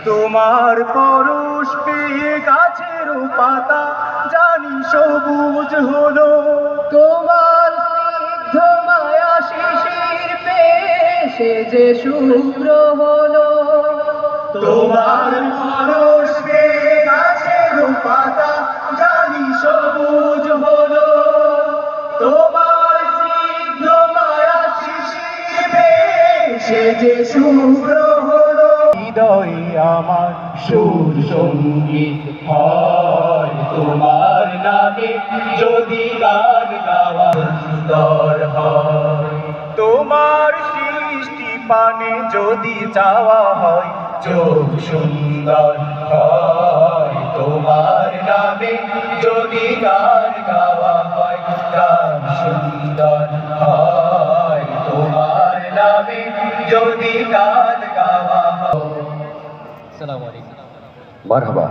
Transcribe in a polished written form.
তোমার পরশ পেয়ে গাছের পাতা জানি সবুজ হলো, তোমার স্নিগ্ধ মায়া শিশির পেয়ে সে যে শুভ্র হলো। তোমার পরশ পেয়ে গাছের পাতা জানি সবুজ হলো, তোমার স্নিগ্ধ মায়া শিশির পেয়ে সে যে শুভ্র হলো। হৃদয়ে আমার সুর সঙ্গীত হয় তোমার নামে যদি গান গাওয়া সুন্দর হয়, তোমার সৃষ্টি পানে যদি চাওয়া হয় চোখ সুন্দর হয়, তোমার নামে যদি গান গাওয়া হয় গান সুন্দর হয়, তোমার নামে যদি গান গাওয়া হয়। আসসালামু আলাইকুম। মারহাবা।